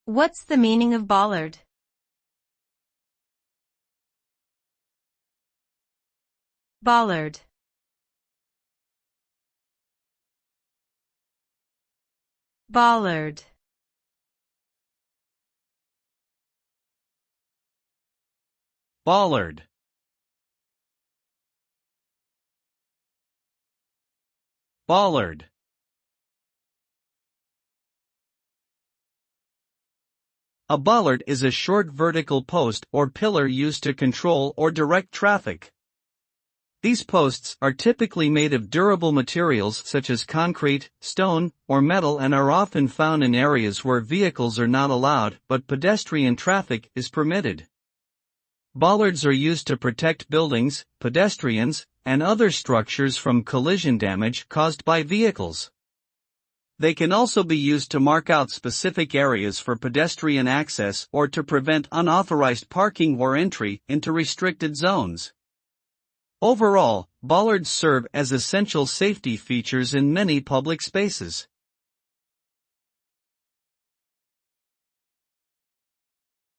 What's the meaning of bollard? Bollard. Bollard. Bollard. Bollard. A bollard is a short vertical post or pillar used to control or direct traffic. These posts are typically made of durable materials such as concrete, stone, or metal and are often found in areas where vehicles are not allowed but pedestrian traffic is permitted. Bollards are used to protect buildings, pedestrians, and other structures from collision damage caused by vehicles. They can also be used to mark out specific areas for pedestrian access or to prevent unauthorized parking or entry into restricted zones. Overall, bollards serve as essential safety features in many public spaces.